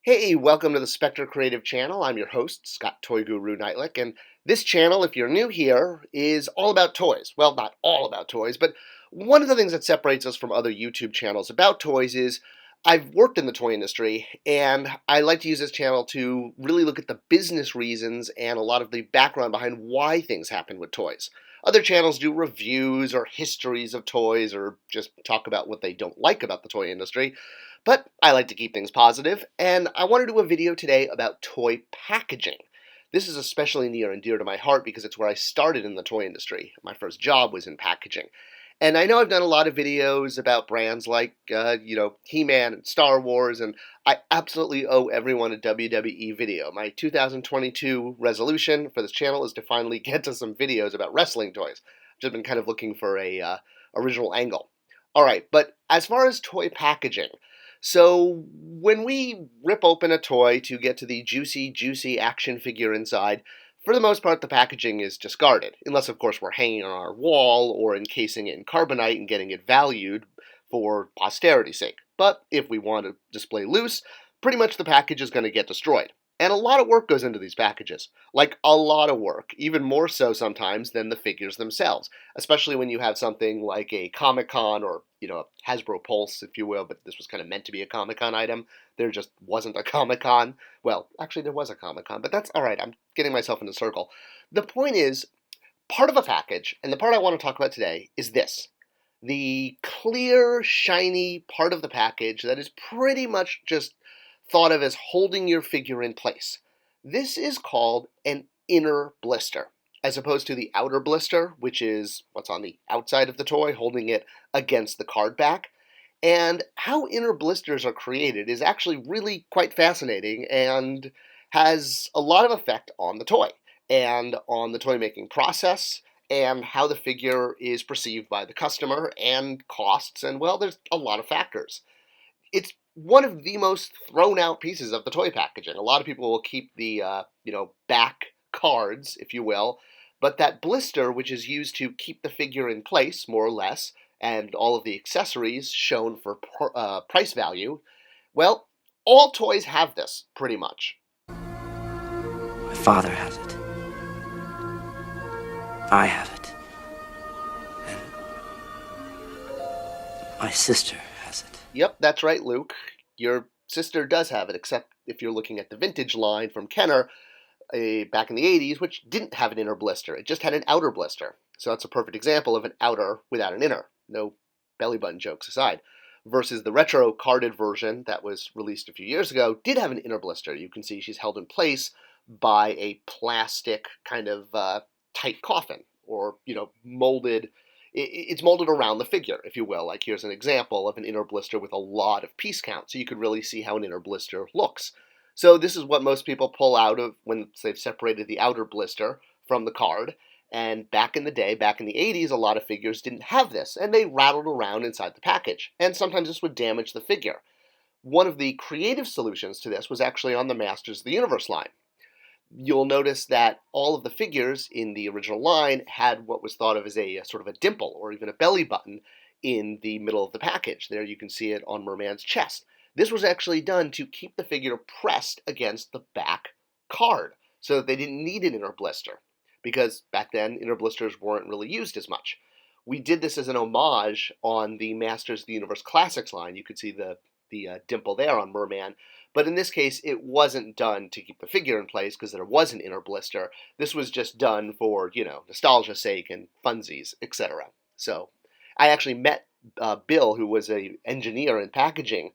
Hey, welcome to the Spector Creative channel. I'm your host, Toy Guru Neitlich, and this channel, if you're new here, is all about toys. Well, not all about toys, but one of the things that separates us from other YouTube channels about toys is I've worked in the toy industry, and I like to use this channel to really look at the business reasons and a lot of the background behind why things happen with toys. Other channels do reviews or histories of toys or just talk about what they don't like about the toy industry. But I like to keep things positive, and I want to do a video today about toy packaging. This is especially near and dear to my heart because it's where I started in the toy industry. My first job was in packaging. And I know I've done a lot of videos about brands like, He-Man and Star Wars, and I absolutely owe everyone a WWE video. My 2022 resolution for this channel is to finally get to some videos about wrestling toys. I've just been kind of looking for a original angle. All right, but as far as toy packaging, so when we rip open a toy to get to the juicy action figure inside, for the most part the packaging is discarded, unless of course we're hanging on our wall or encasing it in carbonite and getting it valued for posterity's sake. But if we want to display loose, pretty much the package is going to get destroyed. And a lot of work goes into these packages, like a lot of work, even more so sometimes than the figures themselves, especially when you have something like a Comic-Con or, a Hasbro Pulse, if you will, but this was kind of meant to be a Comic-Con item. There just wasn't a Comic-Con. Well, actually there was a Comic-Con, but that's all right. I'm getting myself in a circle. The point is, part of a package, and the part I want to talk about today, is this. The clear, shiny part of the package that is pretty much just thought of as holding your figure in place. This is called an inner blister, as opposed to the outer blister, which is what's on the outside of the toy, holding it against the card back. And how inner blisters are created is actually really quite fascinating and has a lot of effect on the toy and on the toy making process and how the figure is perceived by the customer and costs, and well, there's a lot of factors. It's one of the most thrown out pieces of the toy packaging. A lot of people will keep the back cards, if you will, but that blister, which is used to keep the figure in place, more or less, and all of the accessories shown for price value, well, all toys have this, pretty much. My father has it. I have it. And my sister has it. Yep, that's right, Luke. Your sister does have it, except if you're looking at the vintage line from Kenner, back in the 80s, which didn't have an inner blister. It just had an outer blister. So that's a perfect example of an outer without an inner. No belly button jokes aside. Versus the retro carded version that was released a few years ago did have an inner blister. You can see she's held in place by a plastic kind of tight coffin, or molded. It's molded around the figure, if you will. Like, here's an example of an inner blister with a lot of piece count, so you could really see how an inner blister looks. So this is what most people pull out of when they've separated the outer blister from the card. And back in the day, back in the 80s, a lot of figures didn't have this, and they rattled around inside the package. And sometimes this would damage the figure. One of the creative solutions to this was actually on the Masters of the Universe line. You'll notice that all of the figures in the original line had what was thought of as a sort of a dimple or even a belly button in the middle of the package. There you can see it on Merman's chest. This was actually done to keep the figure pressed against the back card so that they didn't need an inner blister, because back then inner blisters weren't really used as much. We did this as an homage on the Masters of the Universe Classics line. You could see the dimple there on Merman. But in this case, it wasn't done to keep the figure in place because there was an inner blister. This was just done for, nostalgia's sake and funsies, etc. So I actually met Bill, who was an engineer in packaging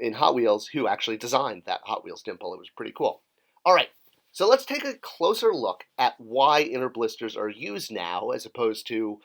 in Hot Wheels, who actually designed that Hot Wheels dimple. It was pretty cool. All right, so let's take a closer look at why inner blisters are used now as opposed to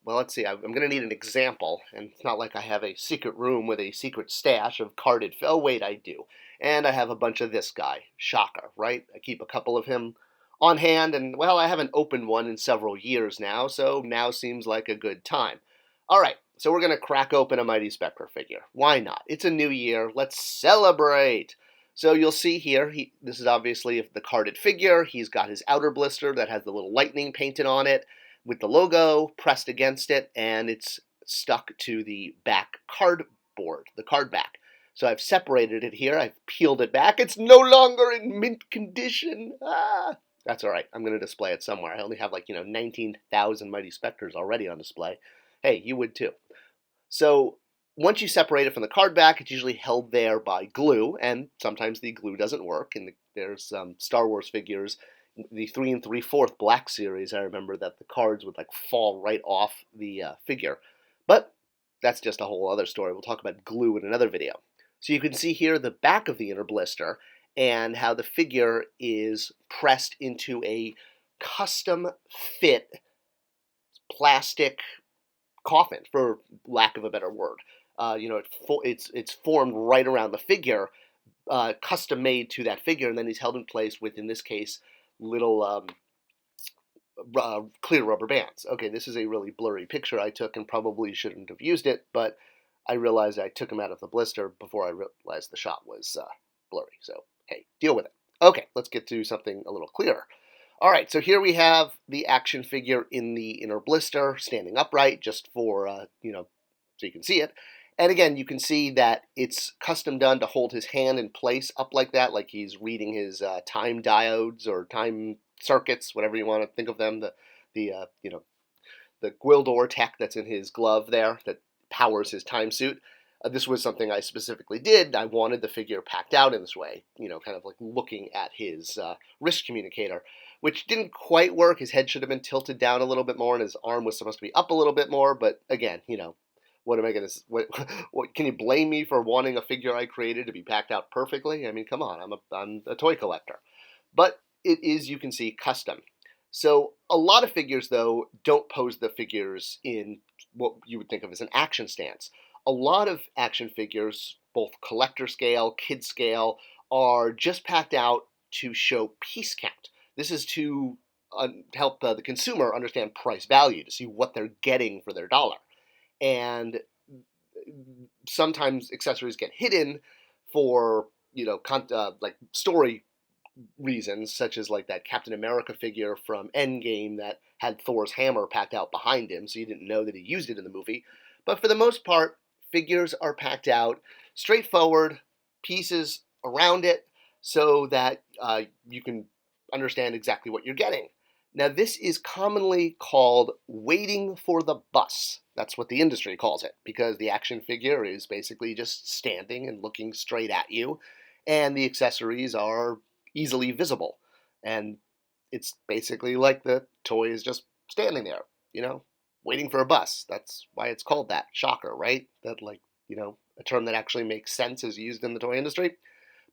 well, let's see. I'm going to need an example, and it's not like I have a secret room with a secret stash of carded. Oh, wait, I do. And I have a bunch of this guy, Shocker, right? I keep a couple of him on hand, and, well, I haven't opened one in several years now, so now seems like a good time. All right, so we're going to crack open a Mighty Specker figure. Why not? It's a new year. Let's celebrate. So you'll see here, this is obviously the carded figure. He's got his outer blister that has the little lightning painted on it, with the logo pressed against it, and it's stuck to the back cardboard, the card back. So I've separated it here. I've peeled it back. It's no longer in mint condition. That's all right. I'm going to display it somewhere. I only have 19,000 Mighty Specters already on display. Hey, you would too. So once you separate it from the card back, it's usually held there by glue, and sometimes the glue doesn't work. And there's Star Wars figures, the 3 3/4 Black Series. I remember that the cards would fall right off the figure, but that's just a whole other story. We'll talk about glue in another video. So you can see here the back of the inner blister and how the figure is pressed into a custom fit plastic coffin, for lack of a better word. It's formed right around the figure, custom made to that figure, and then he's held in place with, in this case, little clear rubber bands. Okay, this is a really blurry picture I took and probably shouldn't have used it, but I realized I took him out of the blister before I realized the shot was blurry. So, hey, deal with it. Okay, let's get to something a little clearer. All right, so here we have the action figure in the inner blister, standing upright, just for, so you can see it. And again, you can see that it's custom done to hold his hand in place up like that, like he's reading his time diodes or time circuits, whatever you want to think of them. The Gwildor tech that's in his glove there that powers his time suit. This was something I specifically did. I wanted the figure packed out in this way, kind of like looking at his wrist communicator, which didn't quite work. His head should have been tilted down a little bit more, and his arm was supposed to be up a little bit more. But again, what am I going to? What can you blame me for wanting a figure I created to be packed out perfectly? I mean, come on, I'm a toy collector. But it is, you can see, custom. So a lot of figures, though, don't pose the figures in what you would think of as an action stance. A lot of action figures, both collector scale, kid scale, are just packed out to show piece count. This is to help the consumer understand price value, to see what they're getting for their dollar. And sometimes accessories get hidden for, story reasons, such as that Captain America figure from Endgame that had Thor's hammer packed out behind him, so you didn't know that he used it in the movie. But for the most part, figures are packed out straightforward, pieces around it, so that you can understand exactly what you're getting. Now, this is commonly called waiting for the bus. That's what the industry calls it, because the action figure is basically just standing and looking straight at you, and the accessories are easily visible. And it's basically like the toy is just standing there, waiting for a bus. That's why it's called that. Shocker, right? That, a term that actually makes sense is used in the toy industry.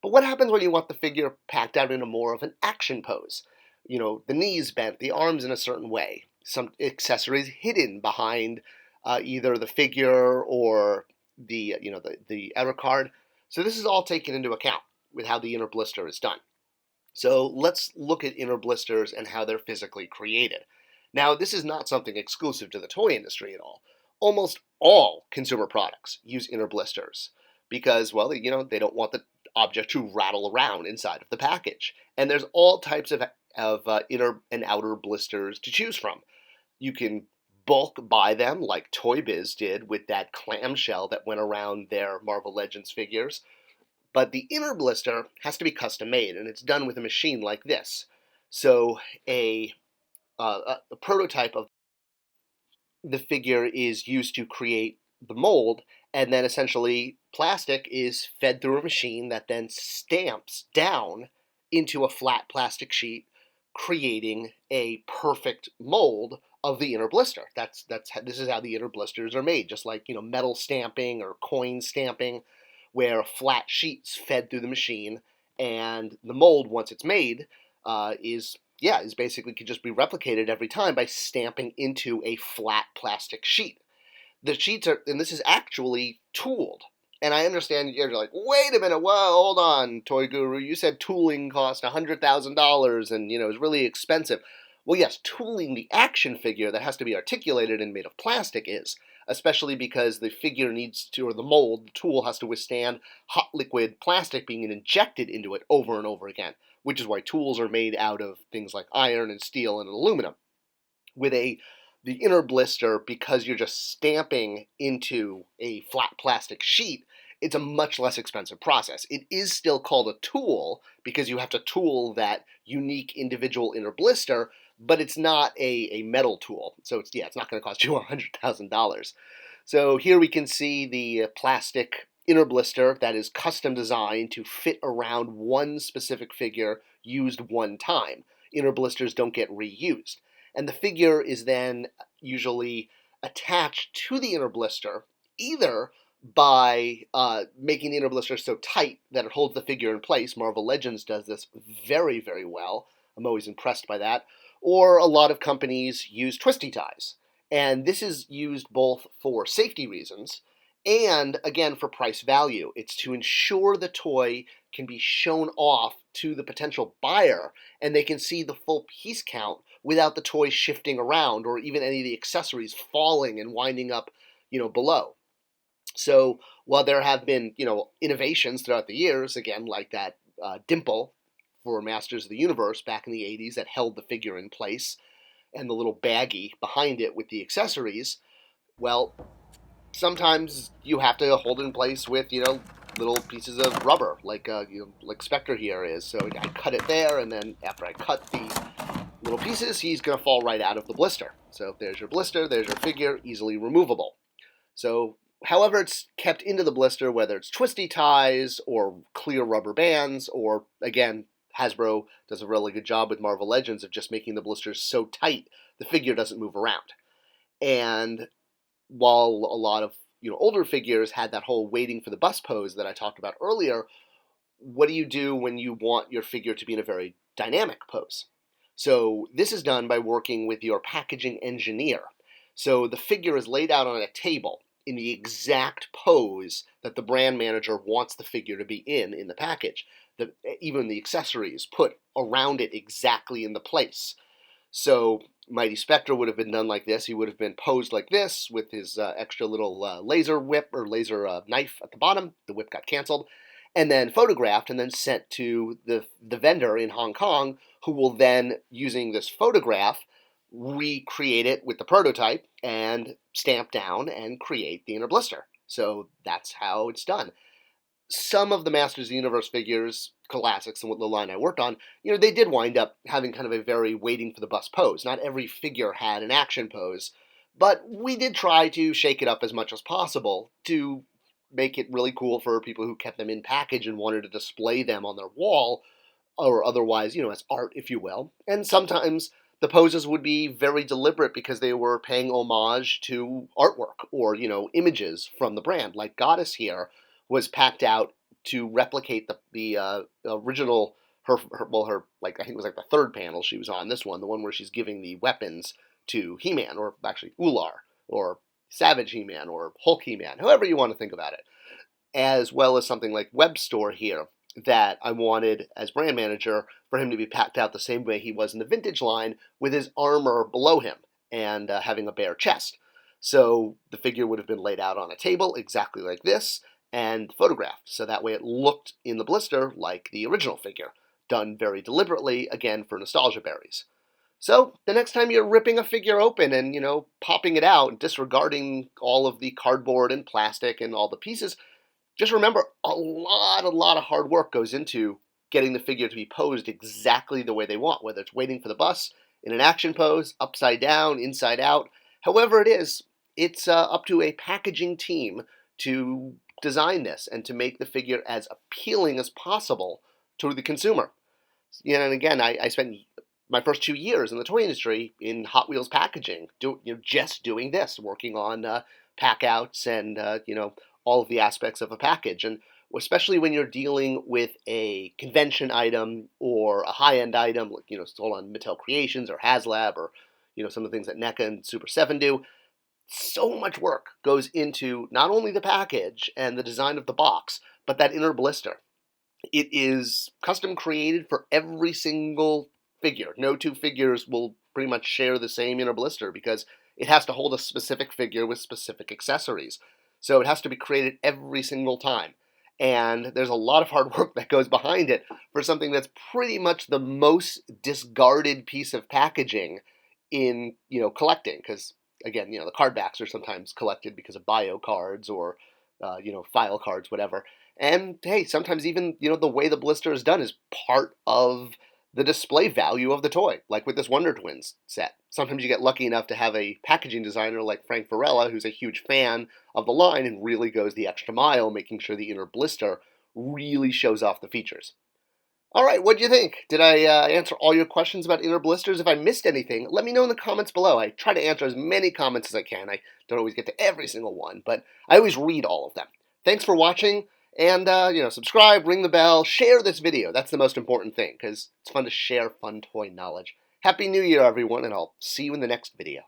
But what happens when you want the figure packed out in a more of an action pose? The knees bent, the arms in a certain way, some accessories hidden behind either the figure or the outer card. So this is all taken into account with how the inner blister is done. So let's look at inner blisters and how they're physically created. Now, this is not something exclusive to the toy industry at all. Almost all consumer products use inner blisters because, well, they don't want the object to rattle around inside of the package. And there's all types of inner and outer blisters to choose from. You can bulk buy them like Toy Biz did with that clamshell that went around their Marvel Legends figures. But the inner blister has to be custom made, and it's done with a machine like this. So a prototype of the figure is used to create the mold, and then essentially plastic is fed through a machine that then stamps down into a flat plastic sheet, creating a perfect mold of the inner blister. This is how the inner blisters are made, just like metal stamping or coin stamping, where a flat sheet's fed through the machine, and the mold, once it's made, is basically could just be replicated every time by stamping into a flat plastic sheet. The sheets are, and this is actually tooled. And I understand you're like, wait a minute, whoa, hold on, Toy Guru, you said tooling cost $100,000 and, is really expensive. Well, yes, tooling the action figure that has to be articulated and made of plastic is, especially because the figure needs to, or the mold, the tool has to withstand hot liquid plastic being injected into it over and over again, which is why tools are made out of things like iron and steel and aluminum. With the inner blister, because you're just stamping into a flat plastic sheet, it's a much less expensive process. It is still called a tool because you have to tool that unique individual inner blister, but it's not a metal tool. So it's not going to cost you $100,000. So here we can see the plastic inner blister that is custom designed to fit around one specific figure used one time. Inner blisters don't get reused. And the figure is then usually attached to the inner blister either by making the inner blister so tight that it holds the figure in place. Marvel Legends does this very, very well. I'm always impressed by that. Or a lot of companies use twisty ties. And this is used both for safety reasons and, again, for price value. It's to ensure the toy can be shown off to the potential buyer and they can see the full piece count without the toy shifting around or even any of the accessories falling and winding up, below. So while there have been, innovations throughout the years, again, like that dimple for Masters of the Universe back in the 80s that held the figure in place, and the little baggie behind it with the accessories, well, sometimes you have to hold it in place with, little pieces of rubber, like Spector here is. So I cut it there, and then after I cut the little pieces, he's going to fall right out of the blister. So there's your blister, there's your figure, easily removable. So however it's kept into the blister, whether it's twisty ties or clear rubber bands, or, again, Hasbro does a really good job with Marvel Legends of just making the blisters so tight the figure doesn't move around. And while a lot of older figures had that whole waiting for the bus pose that I talked about earlier, what do you do when you want your figure to be in a very dynamic pose? So this is done by working with your packaging engineer. So the figure is laid out on a table in the exact pose that the brand manager wants the figure to be in the package. Even the accessories put around it exactly in the place. So Mighty Spector would have been done like this. He would have been posed like this with his extra little laser whip or laser knife at the bottom. The whip got canceled. And then photographed and then sent to the vendor in Hong Kong, who will then, using this photograph, recreate it with the prototype and stamp down and create the inner blister. So that's how it's done. Some of the Masters of the Universe figures, classics, and the line I worked on, they did wind up having kind of a very waiting for the bus pose. Not every figure had an action pose, but we did try to shake it up as much as possible to make it really cool for people who kept them in package and wanted to display them on their wall, or otherwise, as art, if you will. And sometimes the poses would be very deliberate because they were paying homage to artwork or, images from the brand. Like Goddess here was packed out to replicate the original, her, like, I think it was like the third panel she was on, this one, the one where she's giving the weapons to He-Man, or actually Ular, or Savage He-Man, or Hulk He-Man, however you want to think about it. As well as something like Web Store here, that I wanted, as brand manager, for him to be packed out the same way he was in the vintage line, with his armor below him, and having a bare chest. So the figure would have been laid out on a table, exactly like this, and photographed, so that way it looked in the blister like the original figure, done very deliberately, again, for nostalgia berries. So the next time you're ripping a figure open and, popping it out, disregarding all of the cardboard and plastic and all the pieces, just remember a lot of hard work goes into getting the figure to be posed exactly the way they want, whether it's waiting for the bus, in an action pose, upside down, inside out, however it is, it's up to a packaging team to design this and to make the figure as appealing as possible to the consumer. And again, I spent my first 2 years in the toy industry in Hot Wheels packaging, just doing this, working on pack outs and all of the aspects of a package. And especially when you're dealing with a convention item or a high-end item, like sold on Mattel Creations or HasLab, or some of the things that NECA and Super 7 do. So much work goes into not only the package and the design of the box, but that inner blister. It is custom created for every single figure. No two figures will pretty much share the same inner blister because it has to hold a specific figure with specific accessories. So it has to be created every single time. And there's a lot of hard work that goes behind it for something that's pretty much the most discarded piece of packaging in, collecting. Because, again, the card backs are sometimes collected because of bio cards or file cards, whatever. And hey, sometimes even, the way the blister is done is part of the display value of the toy, like with this Wonder Twins set. Sometimes you get lucky enough to have a packaging designer like Frank Varela, who's a huge fan of the line and really goes the extra mile, making sure the inner blister really shows off the features. All right, what do you think? Did I answer all your questions about inner blisters? If I missed anything, let me know in the comments below. I try to answer as many comments as I can. I don't always get to every single one, but I always read all of them. Thanks for watching, and subscribe, ring the bell, share this video. That's the most important thing, because it's fun to share fun toy knowledge. Happy New Year, everyone, and I'll see you in the next video.